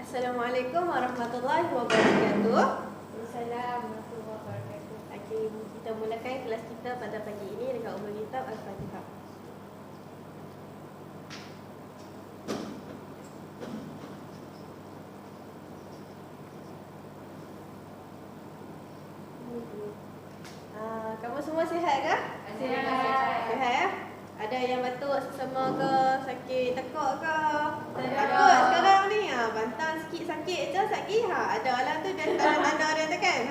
Assalamualaikum warahmatullahi wabarakatuh. Assalamualaikum warahmatullahi wabarakatuh. Okey, kita mulakan kelas kita pada pagi ini dengan Ummul Kitab Al-Fatihah. Kamu semua sihat ke? Sihat. Sihat ya? Ada yang batuk sesama ke, sakit tekak ke? Takut sekarang ni bantang sikit sakit je sakit ada alam tu dan tanda-tanda dia tu kan.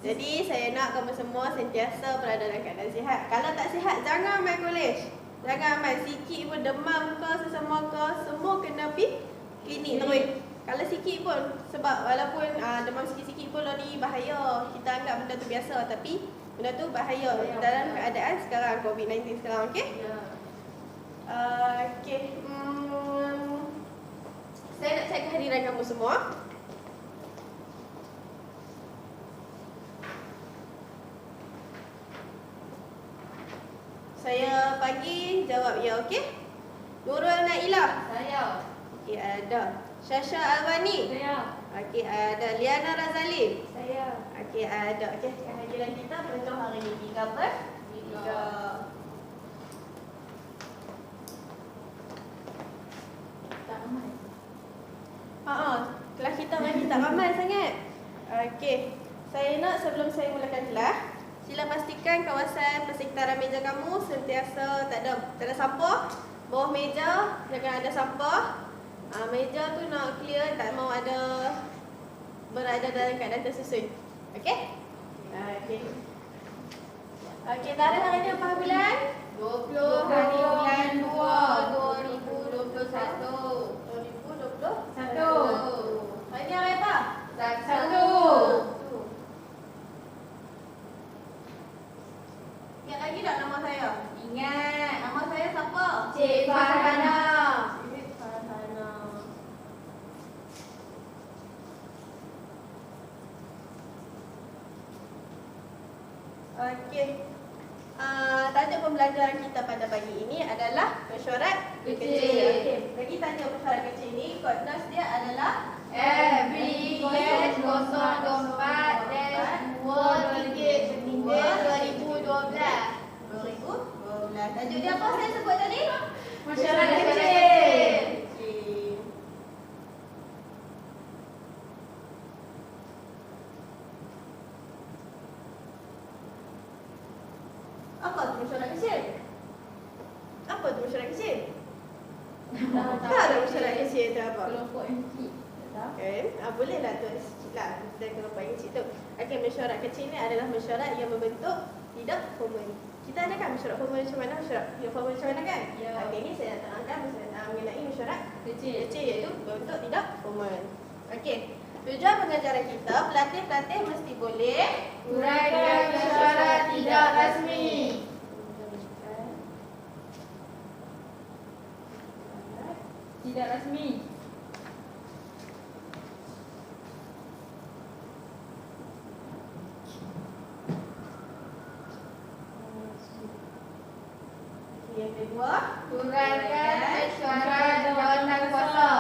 Jadi saya nak kamu semua sentiasa berada dalam keadaan sihat. Kalau tak sihat jangan main kolej. Jangan main sikit pun demam ke sesama ke, semua kena pergi klinik terus. Kalau sikit pun, sebab walaupun demam sikit-sikit pun ni bahaya. Kita anggap benda tu biasa tapi benda tu bahaya dalam keadaan sekarang COVID-19 sekarang, okey? Ya. Okey. Saya nak cek kehadiran kamu semua. Saya bagi jawab ya, okey? Nurul Nailah. Saya. Okey, ada. Syasha Alwani. Saya. Okey, ada Liana Razali. Saya. Okey, ada. Okey, kehadiran kita penuh hari ini. 3 per 3. Tak ramai. Kelas kita lagi tak ramai sangat. Okey, saya nak sebelum saya mulakan kelas, sila pastikan kawasan persekitaran meja kamu sentiasa tak ada sampah. Bawah meja jangan ada sampah. Meja tu nak clear, tak mau ada berada dalam keadaan tersusun. Okey? Okey. Okey, tarikh hari ni apa bulan? 20 hari bulan 2 2021. 2021. Hari ni hari apa? Sabtu. Ingat lagi tak nama saya? Ingat. Nama saya siapa? Cik Farhana. Cik Farhana. Okey. Tajuk pembelajaran kita pada pagi ini adalah mesyuarat Kecil. Okey, bagi tajuk mesyuarat kecil ni, koordinat dia adalah FBS 024-2 2012. 2012. Tajuk dia apa saya sebut tadi? Mesyuarat kecil. Okey. Apa tu mesyuarat kecil? Apa tu mesyuarat kecil? Tak ada mesyuarat kecil tu apa? Kelompok yang kecil. Tak? Okay. Bolehlah tu ada sikit lah dan kelompok yang kecil tu. Okey, mesyuarat kecil ni adalah mesyuarat yang membentuk tidak formal. Kita ada kan mesyuarat formal macam mana? Mesyuarat yang formal macam mana kan? Ya. Okey, ni saya nak terangkan mengenai mesyuarat Kecil. kecil iaitu bentuk tidak formal. Okey. Tujuan pengajaran kita, pelatih-pelatih mesti boleh Uraikan mesyuarat tidak rasmi. Tidak rasmi. Yang kedua, Uraikan mesyuarat jawatan kuasa.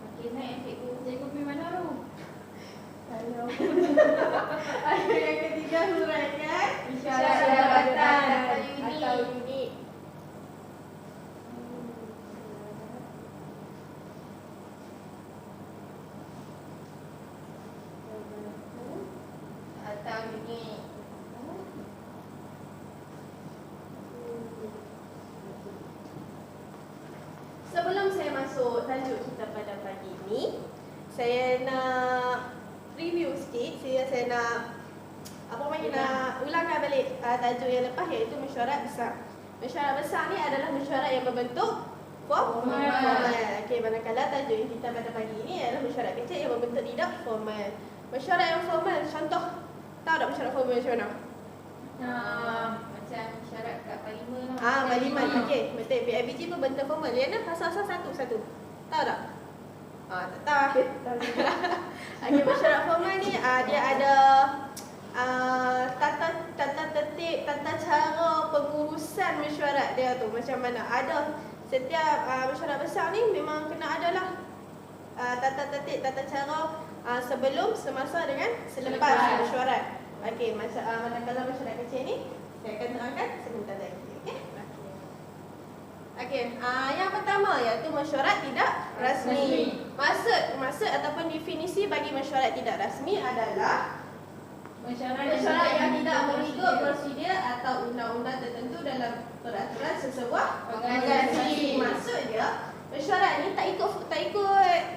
Makin naik cikgu. Cikgu pergi mana tu? yang ketiga, huraikan Mesyuarat jabatan atau unit. Atau unit. Sebelum saya masuk tajuk kita pada pagi ini, saya nak review sikit. Saya nak nak ulangkan balik tajuk yang lepas, iaitu mesyuarat besar. Mesyuarat besar ni adalah mesyuarat yang berbentuk formal. Okey, manakala tajuk yang kita pada pagi ini adalah mesyuarat kecil yang berbentuk tidak formal. Mesyuarat yang formal, contoh, tahu tak mesyuarat formal macam mana? Macam syarat kat parlimen Parlimen. Okey, betul. PIBG pun bentuk formal. Liana asal-asal satu. Tahu tak? Tak tahu. Okey, mesyuarat formal ni dia ada tata tertib, tata cara pengurusan mesyuarat dia tu macam mana. Ada setiap mesyuarat besar ni memang kena ada lah tata tertib, tata cara sebelum, semasa dengan selepas mesyuarat. Okey, manakala mesyuarat kecil ni saya akan terangkan sebentar lagi. Okey. Okey, yang pertama iaitu mesyuarat tidak rasmi. Maksud ataupun definisi bagi mesyuarat tidak rasmi adalah mesyuarat yang tidak mengikut prosedur atau undang-undang tertentu dalam peraturan sesebuah organisasi. Maksud dia, mesyuarat ni tak ikut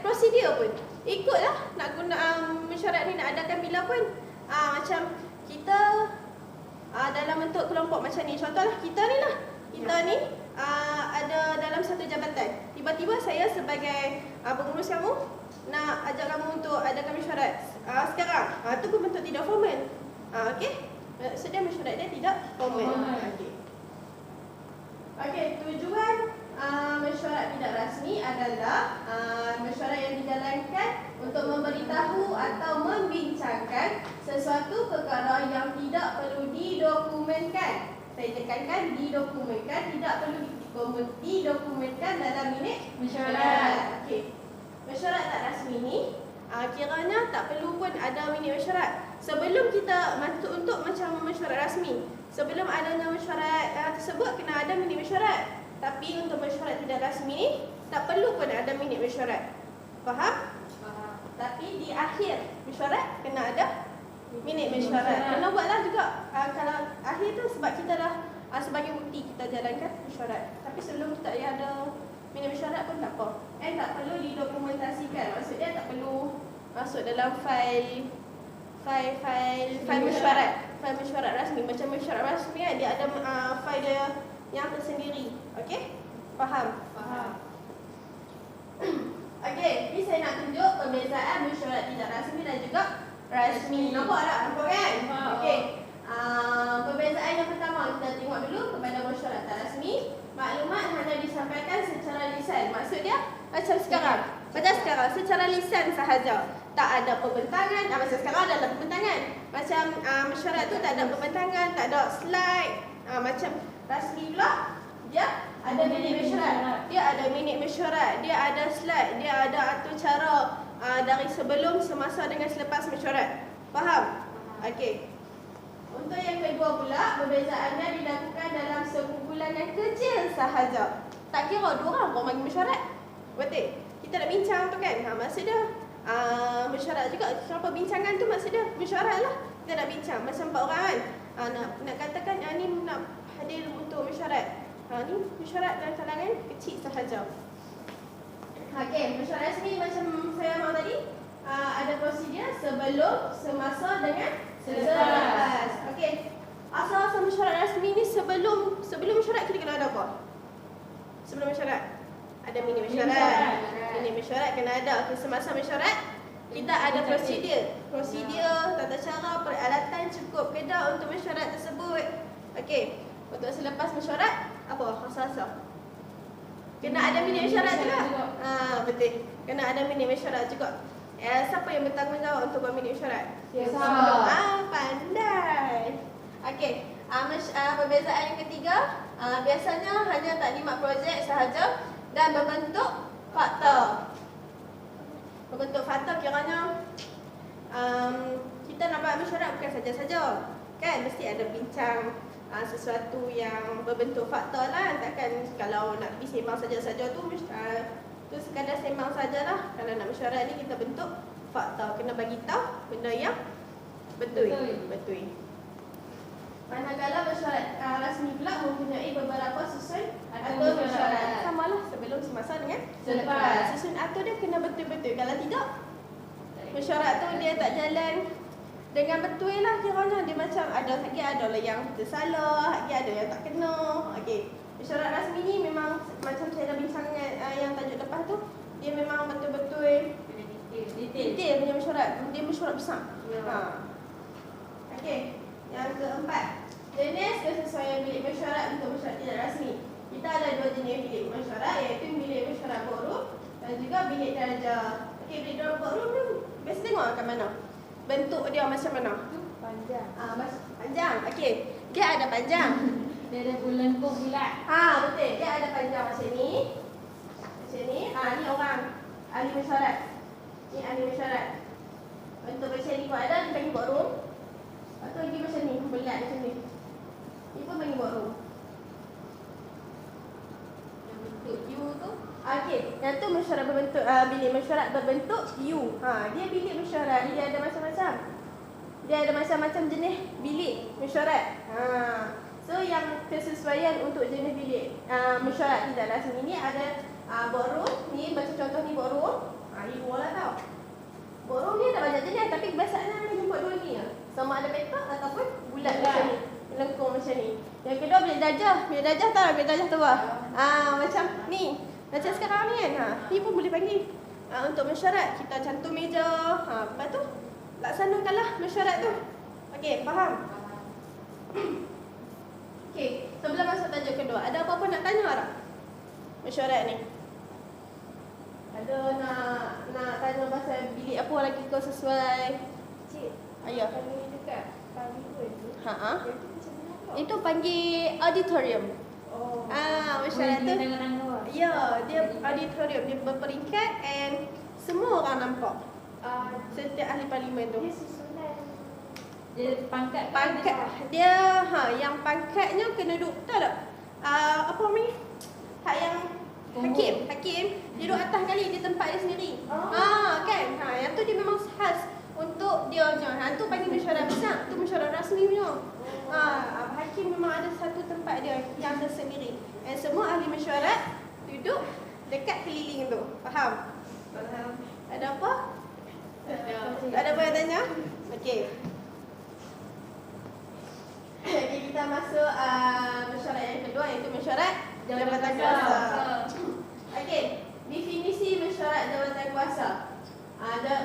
prosedur pun. Ikutlah nak guna mesyuarat ni nak adakan bila pun. Macam kita dalam bentuk kelompok macam ni. Contohlah kita ni lah. Kita ni ada dalam satu jabatan. Tiba-tiba saya sebagai pengurus kamu nak ajak kamu untuk adakan mesyuarat sekarang. Itu pun bentuk tidak formal. Okey. Maksudnya mesyuarat dia tidak formal. Okey, tujuan mesyuarat tidak rasmi adalah mesyuarat yang dijalankan untuk memberitahu atau membincangkan sesuatu perkara yang tidak perlu didokumenkan. Saya tekankan didokumenkan, tidak perlu didokumenkan dalam minit mesyuarat. Okey. Mesyuarat tak rasmi ni kiranya tak perlu pun ada minit mesyuarat. Sebelum kita masuk untuk macam mesyuarat rasmi, sebelum adanya mesyuarat tersebut kena ada minit mesyuarat. Tapi untuk mesyuarat tidak rasmi ni tak perlu pun ada minit mesyuarat. Faham? Faham. Tapi di akhir mesyuarat kena ada minit mesyuarat. Kena buatlah juga kalau akhir tu sebab kita dah sebagai bukti kita jalankan mesyuarat. Tapi sebelum kita ada minit mesyuarat pun tak apa. Tak perlu didokumentasikan. Maksudnya tak perlu masuk dalam fail mesyuarat. Fail mesyuarat rasmi. Macam mesyuarat rasmi kan dia ada fail dia yang tersendiri. Okey? Faham? Faham. Okey, ni saya nak tunjuk perbezaan mesyuarat tidak rasmi dan juga rasmi. Nampak tak? Nampak kan? Okey. Perbezaan yang pertama kita tengok dulu kepada mesyuarat tak rasmi. Maklumat hanya disampaikan secara lisan. Maksud dia macam sekarang. Secara lisan sahaja. Tak ada pembentangan. Macam sekarang ada pembentangan. Macam mesyuarat tu tak ada pembentangan, tak ada slide. Macam rasmi pula dia ada minit mesyuarat. Dia ada minit mesyuarat, dia ada slide, dia ada atur cara dari sebelum, semasa dengan selepas mesyuarat. Faham? Okey. Untuk yang kedua pula, perbezaannya dilakukan dalam sekumpulan yang kecil sahaja. Tak kira 2 orang pun bagi mesyuarat. Betul? Kita nak bincang tu kan? Maksud dia mesyuarat juga. Kenapa bincangan tu maksud dia mesyuarat lah. Kita nak bincang macam 4 orang kan. Nak katakan ni nak hadir untuk mesyuarat. Ni mesyuarat dalam kalangan kecil sahaja. Okey, mesyuarat rasmi macam saya mahu tadi ada prosedur sebelum, semasa dengan selepas. Okey. Asal-asal mesyuarat rasmi ni sebelum mesyuarat kita kena ada apa? Sebelum mesyuarat ada minit mesyuarat. Minit mesyuarat kena ada. Okey, semasa mesyuarat kita ada prosedur, tata cara, peralatan cukup ke tak untuk mesyuarat tersebut. Okey. Untuk selepas mesyuarat apa? Asal-asal kena ada minit mesyuarat juga. Betul. Kena ada minit mesyuarat juga. Siapa yang bertanggungjawab untuk buat minit mesyuarat? Pandai. Okey. Perbezaan yang ketiga, biasanya hanya taklimat projek sahaja dan berbentuk fakta. Berbentuk fakta kiranya kita nak buat mesyuarat bukan saja-saja. Kan mesti ada bincang sesuatu yang berbentuk fakta lah. Takkan kalau nak pergi sembang saja-saja tu sekadar sembang sajalah. Kalau nak mesyuarat ni kita bentuk fakta, kena bagi tahu benda yang betul. Manakala mesyuarat rasmi pula mempunyai beberapa susun atur mesyuarat. Samalah sebelum, semasa dengan selepas. Susun atur dia kena betul-betul. Kalau tidak, mesyuarat tu dia tak jalan dengan betul lah kiranya. Dia macam ada lah yang tersalah, ada yang tak kena. Okey. Mesyuarat rasmi ni memang macam saya dah bincang dengan yang tajuk lepas tu, dia memang betul-betul detail punya mesyuarat. Dia mesyuarat besar. Okey. Yang keempat, jenis kesesuaian bilik mesyuarat untuk mesyuarat tidak rasmi. Kita ada 2 jenis bilik mesyuarat, iaitu bilik mesyuarat boardroom dan juga bilik darjah. Okey, bilik boardroom tu biasa tengok kat mana? Bentuk dia macam mana? Panjang. Panjang. Okey. Dia ada panjang. Dia ada lengkung bulat. Betul. Dia ada panjang macam ni. Macam ni. Ni orang ahli mesyuarat. Ni ahli mesyuarat. Bentuk macam ni pun ada, dia panggil boardroom. Lepas tu lagi macam ni, bulat macam ni. Ni pun panggil boardroom. Yang bentuk U tu. Okey, yang tu mesyuarat berbentuk bilik mesyuarat berbentuk U. Dia bilik mesyuarat, dia ada macam-macam. Dia ada macam-macam jenis bilik mesyuarat. So yang kesesuaian untuk jenis bilik mesyuarat tidak rasmi ni ada boardroom. Ni macam contoh ni boardroom. Ni dua lah tau. Boardroom ni ada banyak jenis tapi kebiasaannya kita jumpa dua ni lah. Sama ada petak ataupun bulat macam ni. Melengkung macam ni. Yang kedua bilik darjah. Bilik darjah tahu bilik darjah tu lah. Macam ni. Macam sekarang ni kan. Ni pun boleh panggil. Untuk mesyuarat kita cantum meja. Lepas tu laksanakanlah mesyuarat tu. Okey, faham? Okey, sebelum masuk tajuk kedua, ada apa-apa nak tanya tak? Mesyuarat ni. Ada nak tanya pasal bilik apa lagi kau sesuai? Cik. Ayah. Panggil dekat pavilion tu. Yang tu macam mana pula? Itu panggil auditorium. Oh. Mesyuarat tu. Tangga-tangga. Ya, dia auditorium, dia berperingkat and semua orang nampak. Setiap ahli parlimen tu. Dia susunan. Dia pangkat. Pangkat dia yang pangkatnya kena duduk tahu tak? Apa ni? Hak yang hakim dia duduk atas kali di tempat dia sendiri. Kan? Yang tu dia memang khas untuk dia je. Tu panggil mesyuarat besar, tu mesyuarat rasmi punya. Hakim memang ada satu tempat dia yang tersendiri. Dan semua ahli mesyuarat duduk dekat keliling tu. Faham? Ada apa? Ada apa yang tanya? Okey. Jadi kita masuk mesyuarat yang kedua iaitu mesyuarat jabatan kuasa. Okey, definisi mesyuarat jabatan kuasa.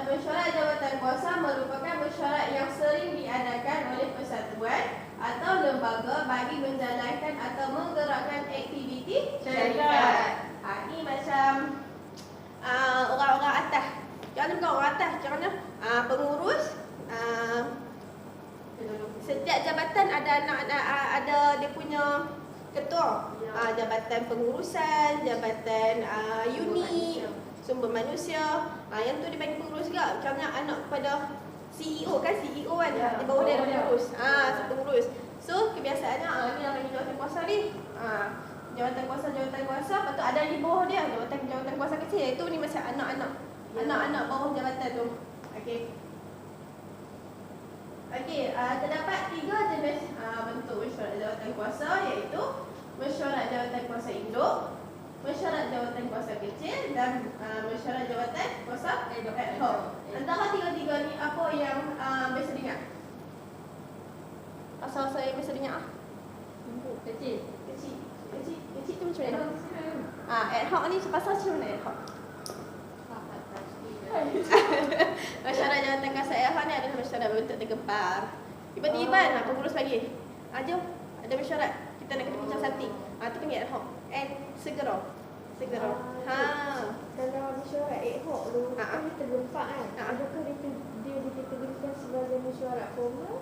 Mesyuarat jabatan kuasa merupakan mesyuarat yang sering diadakan oleh persatuan atau lembaga bagi menjalankan atau menggerakkan aktiviti syarikat. Ini macam orang-orang atas. Jangan bukan orang atas, jangan pengurus. Setiap jabatan ada dia punya ketua. Jabatan pengurusan, jabatan unit, sumber manusia. Yang tu dipanggil pengurus juga. Macamnya anak kepada CEO kan, CEO kan. Di bawah dia ada pengurus. Pengurus. So kebiasaannya ni yang panggil jawatan kuasa ni. Jawatan kuasa. Lepas tu ada di bawah dia jawatan kuasa kecil. Itu ni macam anak-anak bawah jabatan tu. Okey. Terdapat 3 jenis bentuk mesyuarat jawatan kuasa iaitu mesyuarat jawatan kuasa induk, mesyuarat jawatan kuasa kecil dan mesyuarat jawatan kuasa ad hoc. Antara tiga-tiga ni apa yang biasa diingat? Asal-asal yang biasa diingat Kecil. Kecil tu macam mana? Ad hoc ni pasal macam mana ad hoc? Mesyuarat jawatan kuasa ad hoc ni adalah mesyuarat berbentuk tergempar. Tiba-tiba pengurus bagi, jom ada mesyuarat, kita nak kena bincang something. Tu panggil ad hoc. And segera. Kalau mesyuarat ad hoc tu kan dia tergempar kan? Adakah dia dikategorikan sebagai mesyuarat formal?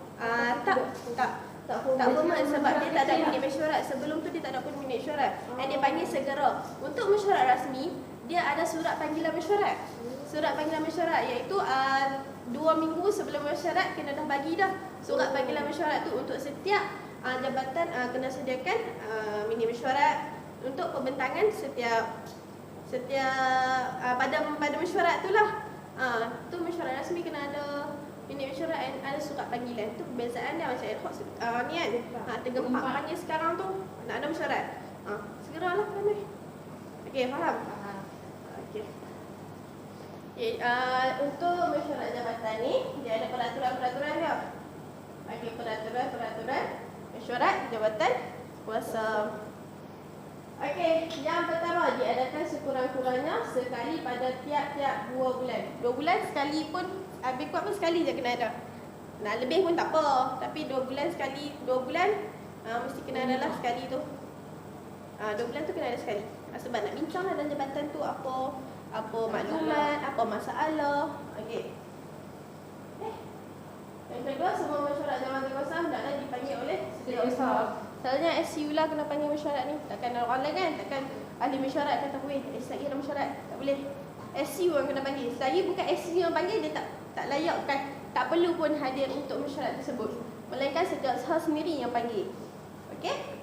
Tak formal sebab dia tak ada minit mesyuarat. Sebelum tu dia tak ada pun minit mesyuarat. Dan dia panggil segera. Untuk mesyuarat rasmi, dia ada surat panggilan mesyuarat. Surat panggilan mesyuarat iaitu 2 minggu sebelum mesyuarat kena dah bagi dah surat panggilan mesyuarat tu untuk setiap jabatan kena sediakan minit mesyuarat untuk pembentangan setiap pada mesyuarat tu lah. Tu mesyuarat rasmi kena ada minit mesyuarat dan ada surat panggilan. Tu perbezaan dia macam ad hoc ni kan. Tergempar panggil sekarang tu nak ada mesyuarat. Segeralah kami. Okey, faham? Okey. Untuk mesyuarat jabatan ni dia ada peraturan-peraturan dia. Okey, peraturan mesyuarat jabatan kuasa. Okey, yang pertama diadakan sekurang-kurangnya sekali pada tiap-tiap 2 bulan. 2 bulan sekali pun habis kuat pun sekali je kena ada. Nak lebih pun tak apa, tapi 2 bulan sekali, 2 bulan mesti kena ada lah sekali tu. 2 bulan tu kena ada sekali. Sebab nak bincang dalam jabatan tu apa apa maklumat, apa masalah. Okey. Yang kedua, semua mesyuarat jawatankuasa hendaklah dipanggil oleh setiausaha. Selalunya SU lah kena panggil mesyuarat ni. Takkan orang lain kan, takkan ahli mesyuarat kata, weh, saya ada mesyuarat. Tak boleh. SU yang kena panggil. Saya bukan SU yang panggil, dia tak layak kan. Tak perlu pun hadir untuk mesyuarat tersebut. Melainkan setiausaha sendiri yang panggil. Okey?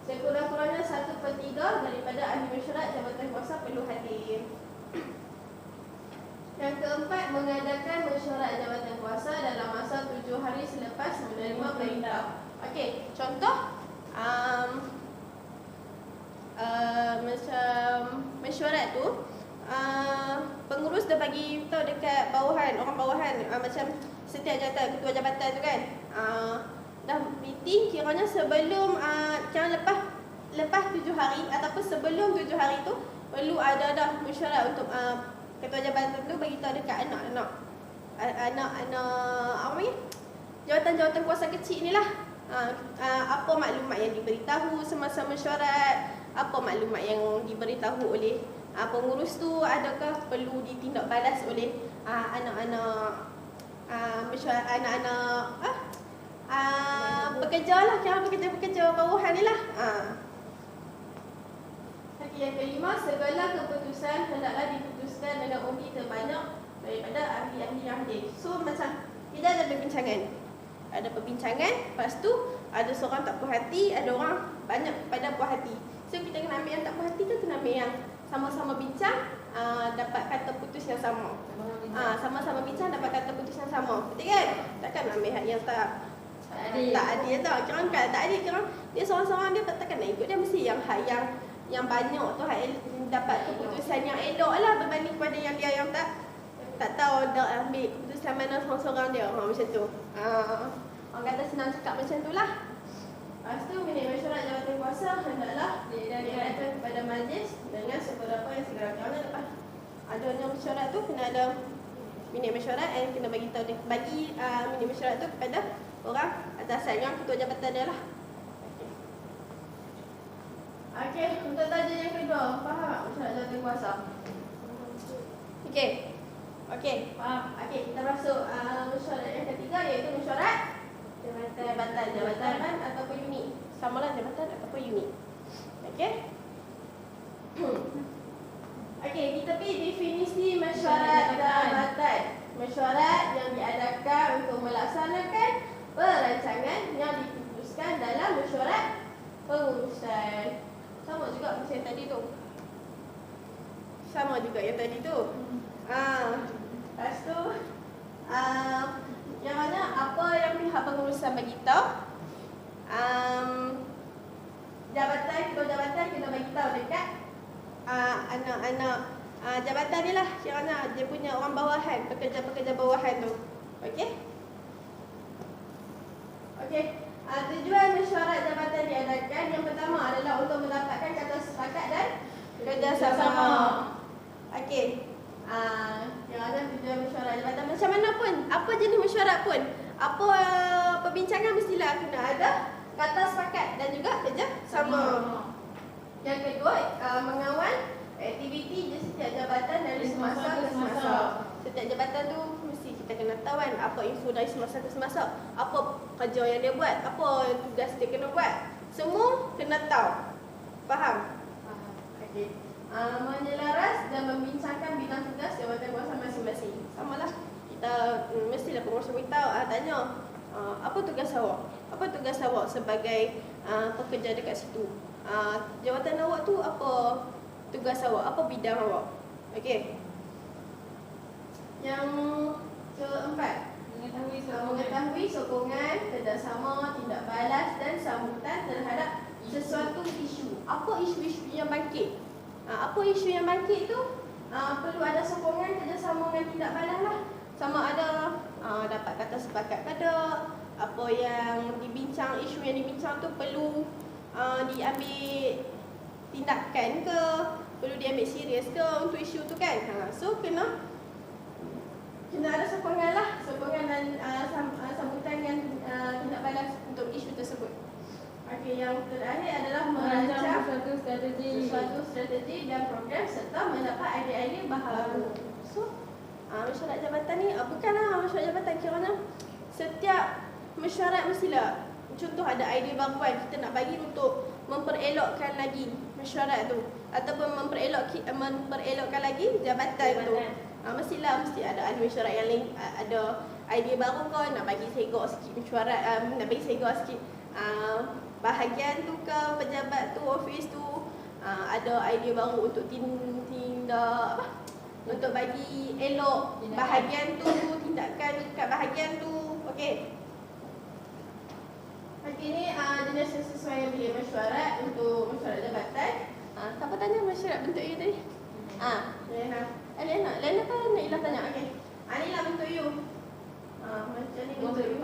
Sekurang-kurangnya 1/3 daripada ahli mesyuarat jawatankuasa perlu hadir. Yang keempat, mengadakan mesyuarat jawatankuasa dalam masa 7 hari selepas menerima perintah. Okey, contoh macam mesyuarat tu, pengurus dah bagi tahu dekat bawahan, orang bawahan, macam setiap jabatan, ketua jabatan tu kan, dah meeting kiranya sebelum kira lepas 7 hari ataupun sebelum 7 hari tu perlu ada dah mesyuarat untuk ketua jabatan tu bagi tahu dekat anak-anak apa ni, jawatan-jawatan kuasa kecil ni lah, apa maklumat yang diberitahu semasa mesyuarat, apa maklumat yang diberitahu oleh pengurus tu, adakah perlu ditindak balas oleh anak-anak mesyuarat, anak-anak pekerja lah, kira pekerja-pekerja bawahan ni lah. Yang kelima, segala keputusan hendaklah diputuskan dengan undi terbanyak daripada ahli-ahli yang hadir. So macam kita ada perbincangan, lepas tu ada seorang tak puas hati, ada orang banyak pada puas hati. So kita kena ambil yang tak puas hati tu, kena ambil yang sama-sama bincang, dapat kata putus yang sama. Sama-sama bincang dapat kata putus yang sama. Betul kan? Takkan ambil yang tak adil tau. Kira kan tak adil, kira dia seorang-seorang dia takkan nak ikut, dia mesti yang banyak tu dapat keputusan yang elok lah berbanding kepada yang dia yang tak tahu dah ambil keputusan mana seorang-seorang dia. Macam tu. Orang kata senang cakap macam tu lah. Lepas tu, minit mesyuarat jawatankuasa hendaklah diadakan kepada majlis dengan seberapa yang segera. Kerana lepas adanya mesyuarat tu, kena ada minit mesyuarat yang kena bagi minit mesyuarat tu kepada orang atasan yang ketua jabatan dia lah. Okey, untuk tajuk yang kedua, faham tak mesyuarat jawatankuasa? Okey, faham. Okey, kita masuk mesyuarat yang ketiga, iaitu mesyuarat jabatan ataupun unit. Samalah jabatan ataupun unit. Okey. Okey, kita pergi definisi mesyuarat jabatan. Mesyuarat yang diadakan untuk melaksanakan perancangan yang diputuskan dalam mesyuarat pengurusan. Sama juga macam yang tadi tu. Lepas tu yang mana apa yang pihak pengurusan bagi tahu, ketua jabatan kena bagi tahu dekat anak-anak jabatan ni lah, kiranya dia punya orang bawahan, pekerja-pekerja bawahan tu. Okey? Okey. Tujuan mesyuarat jabatan diadakan yang pertama adalah untuk mendapatkan kata sepakat dan kerjasama. Okey. Yang ada tujuan mesyuarat jabatan macam mana pun, apa jenis mesyuarat pun, apa perbincangan mestilah kena ada kata sepakat dan juga kerjasama. Yang kedua, mengawal aktiviti di setiap jabatan dari semasa ke semasa. Setiap jabatan tu mesti kita kena tahu kan apa info dari semasa ke semasa, apa kerja yang dia buat, apa tugas dia kena buat. Semua kena tahu. Faham? Okey. Menyelaras dan membincangkan bidang tugas jawatankuasa masing-masing. Samalah. Kita mestilah pengurusan beritahu, tanya apa tugas awak? Apa tugas awak sebagai pekerja dekat situ? Jawatan awak tu apa tugas awak? Apa bidang awak? Okey. Yang keempat, mengetahui sokongan, kerjasama, tindak balas dan sambutan terhadap sesuatu isu. Apa isu-isu yang bangkit? Apa isu yang bangkit tu? Perlu ada sokongan, kerjasama dengan tindak balas lah. Sama ada dapat kata sepakat pada apa yang dibincang, isu yang dibincang tu perlu diambil tindakan ke, perlu diambil serius ke untuk isu tu kan. So kena ada sokongan lah, sokongan dan sambutan dengan tindak balas untuk isu tersebut. Okey, yang terakhir adalah merancang suatu strategi dan program serta mendapat idea-idea baharu. So, mesyuarat jabatan ni bukanlah mesyuarat jabatan, kiranya setiap mesyuarat mestilah, contoh ada idea baru kan, kita nak bagi untuk memperelokkan lagi mesyuarat tu ataupun memperelokkan lagi jabatan tu. Mesti ada ahli mesyuarat yang lain ada idea baru kau nak bagi segok sikit mesyuarat, nak bagi segok sikit bahagian tu ke, pejabat tu, office tu, ada idea baru untuk tindak untuk bagi elok bahagian tu, tindakan dekat bahagian tu. Okey. Okey, ni jenis sesuai bilik mesyuarat untuk mesyuarat jabatan. Siapa tanya mesyuarat bentuk you tadi? Lena kan Naila tanya. Okey. Ni lah bentuk you. Macam ni bentuk you.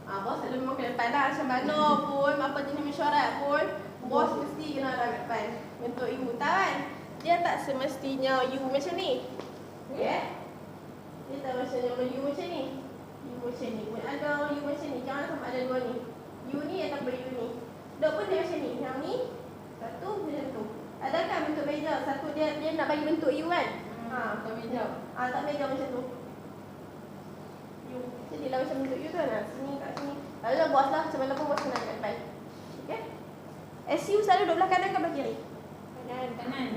Bos selalu memang ke depan dah. Macam mana pun, apa jenis mesyuarat pun, bos mesti kena ada kat depan. Bentuk you kan? Dia tak semestinya you macam ni. Okay? Dia tak semestinya you macam ni. You macam ni. Ada you macam ni. Jangan sampai ada dua ni. You ni ataupun you ni. Dok pun dia macam ni. Yang ni, satu macam tu. Ada kan bentuk meja? Satu dia nak bagi bentuk you kan? Tak meja. Tak meja macam tu. You. Jadilah macam bentuk you tu kan? Sini kat sini. Lalu bos lah. Macam mana pun bos kena kat depan. Okay? SU selalu duduk belah kanan ke belah kiri? Kanan.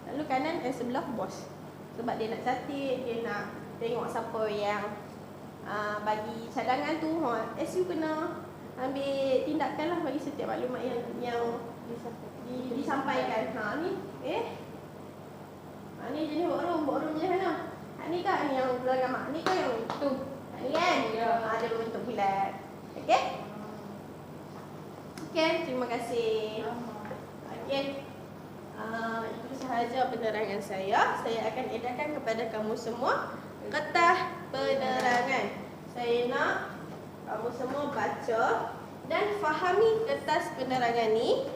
Lalu kanan sebelah bos. Sebab dia nak catat, dia nak tengok siapa yang bagi cadangan tu. SU kena ambil tindakan lah bagi setiap maklumat yang disampaikan. Ni jenis boardroom jenis mana? Ni kan yang belakang mak. Ni kan yang tu. Ni kan? Dia berbentuk bulat. Okey? Sekian, terima kasih. Okey. Itu sahaja penerangan saya. Saya akan edarkan kepada kamu semua kertas penerangan. Saya nak kamu semua baca dan fahami kertas penerangan ni.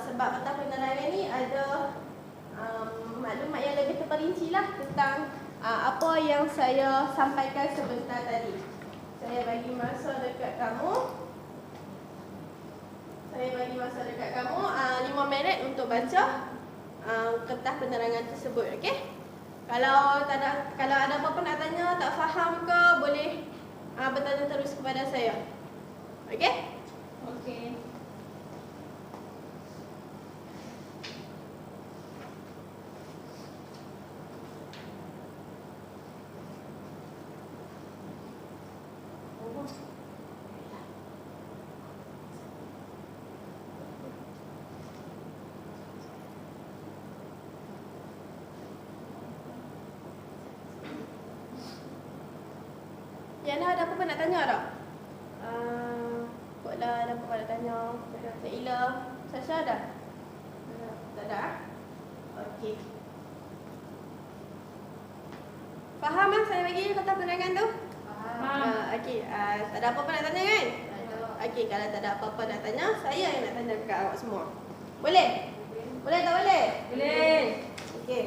Sebab kertas penerangan ni ada maklumat yang lebih terperinci lah tentang apa yang saya sampaikan sebentar tadi. Saya bagi masa dekat kamu. 5 minit untuk baca kertas penerangan tersebut. Okey? Kalau ada apa-apa nak tanya, tak faham ke, boleh bertanya terus kepada saya. Okey? Okey. Yana ada apa-apa nak tanya tak? Koklah ada apa-apa nak tanya. Naila, Sasha ada? Tak ada? Okey. Faham lah saya bagi kertas penerangan tu? Faham. Okey, tak ada apa-apa nak tanya kan? Okey, kalau tak ada apa-apa nak tanya, saya yang nak tanya dekat awak semua. Boleh? Boleh tak boleh? Boleh. Okey.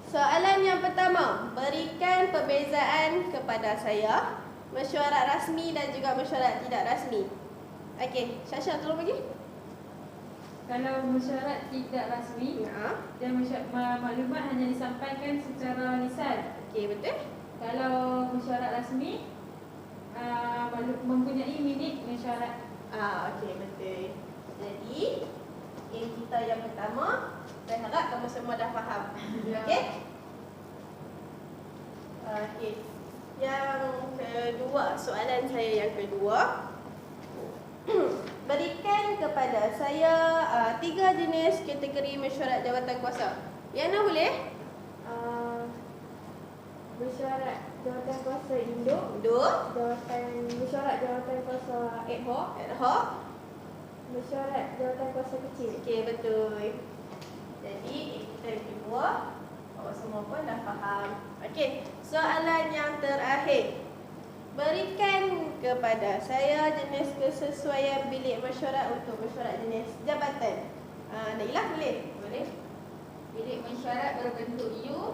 Soalan yang pertama, berikan perbezaan kepada saya mesyuarat rasmi dan juga mesyuarat tidak rasmi. Okey, Sasha tolong bagi. Kalau mesyuarat tidak rasmi, dan maklumat hanya disampaikan secara lisan. Okey, betul. Kalau mesyuarat rasmi, mempunyai minit mesyuarat. Okey, betul. Jadi, kita yang pertama, saya harap kamu semua dah faham. Okey? Okey. Yang kedua, soalan saya yang kedua. Berikan kepada saya 3 jenis kategori mesyuarat jawatan kuasa. Yana boleh? Mesyuarat jawatan kuasa induk, mesyuarat jawatan kuasa ad hoc, mesyuarat jawatan kuasa kecil. Okey, betul. Jadi, kita yang kedua, awak semua pun dah faham. Okey, soalan yang terakhir. Berikan kepada saya jenis kesesuaian bilik mesyuarat untuk mesyuarat jenis jabatan. Naila boleh? Boleh. Bilik mesyuarat berbentuk U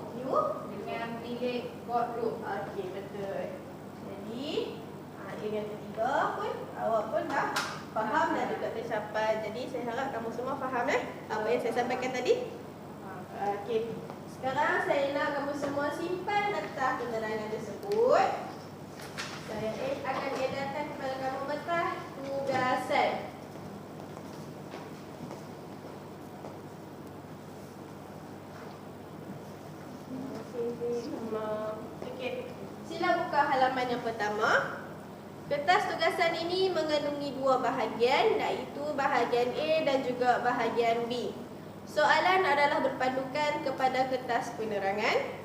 dengan bilik boardroom. Okey, betul. Jadi, yang ketiga pun awak pun dah faham dan juga tercapai. Jadi, saya harap kamu semua faham apa yang saya sampaikan tadi. Sekarang saya nak kamu semua simpan kertas penerangan tersebut. Saya akan edarkan kepada kamu kertas tugasan. Okey. Sila buka halaman yang pertama. Kertas tugasan ini mengandungi dua bahagian, iaitu bahagian A dan juga bahagian B. Soalan adalah berpandukan kepada kertas penerangan.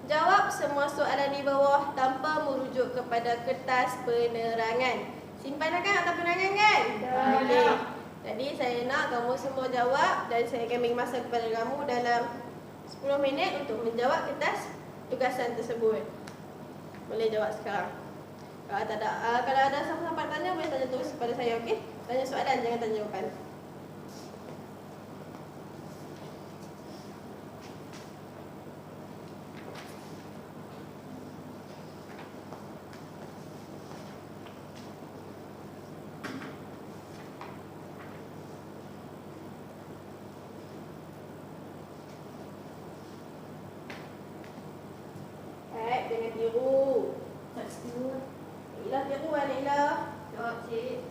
Jawab semua soalan di bawah tanpa merujuk kepada kertas penerangan. Simpan kan atau penerangan kan? Okey. Jadi saya nak kamu semua jawab dan saya akan beri masa kepada kamu dalam 10 minit untuk menjawab kertas tugasan tersebut. Boleh jawab sekarang. Kalau ada siapa-siapa tanya, boleh tanya terus kepada saya, okey? Tanya soalan, jangan tanya jawapan. Jangan tiru. Tak setuju. Ilah tiru kan, Ilah. Jawab, Cik.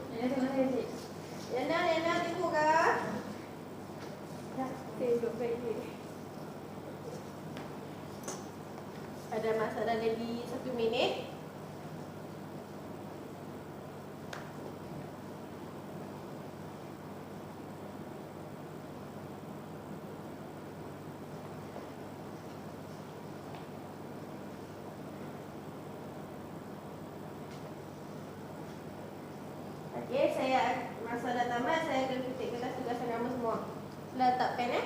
Nenek tengok saya, Cik. Lena tiru kah? Dah, saya duduk baik je. Ada masalah lagi 1 minit. Okey, masa dah tamat, saya akan ketik kertas tugasan kamu semua. Letak pen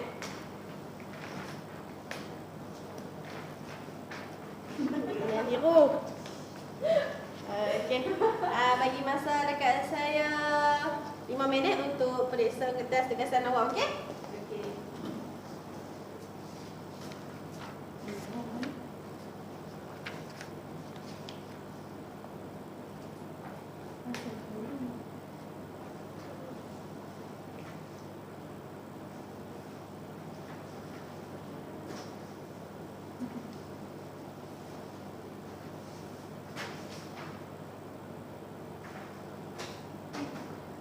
Jangan tiru. Okey. Bagi masa dekat saya 5 minit untuk periksa kertas tugasan awak, okey? Okey.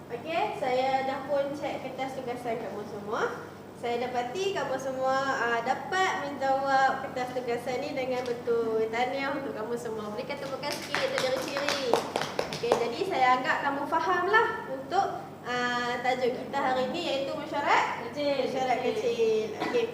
Okey, saya dah pun cek kertas tugasan kamu semua. Saya dapati kamu semua dapat menjawab kertas tugasan ni dengan betul. Tahniah untuk kamu semua. Berikan tepukan sikit untuk diri sendiri. Okey, jadi saya anggap kamu fahamlah untuk tajuk kita hari ini, iaitu mesyuarat Kecil. Mesyuarat kecil. Okey.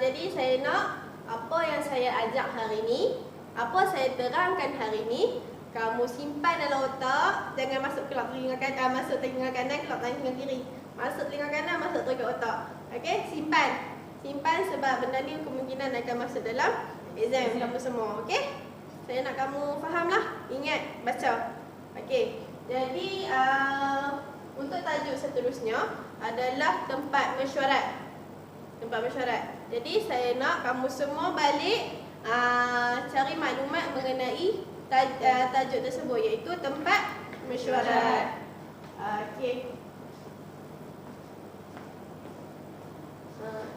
Jadi saya nak apa yang saya ajak hari ini, apa saya terangkan hari ini, kamu simpan dalam otak. Jangan masuk kelab telinga kanan, masuk telinga kanan, kelab telinga kiri. Masuk telinga kanan, masuk telinga otak. Okey, simpan. Simpan sebab benda ni kemungkinan akan masuk dalam exam kamu semua. Okey? Saya nak kamu fahamlah. Ingat baca. Okey. Jadi untuk tajuk seterusnya adalah tempat mesyuarat. Tempat mesyuarat. Jadi saya nak kamu semua balik cari maklumat mengenai tajuk tersebut, iaitu tempat mesyuarat. Okey.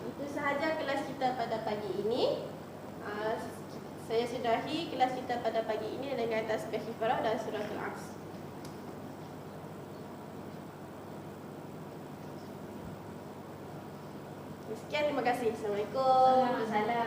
Itu sahaja kelas kita pada pagi ini. Saya sudahi kelas kita pada pagi ini dengan tasbih kifarah dan surah Al-Aqs. Sekian, terima kasih. Assalamualaikum. Waalaikumsalam.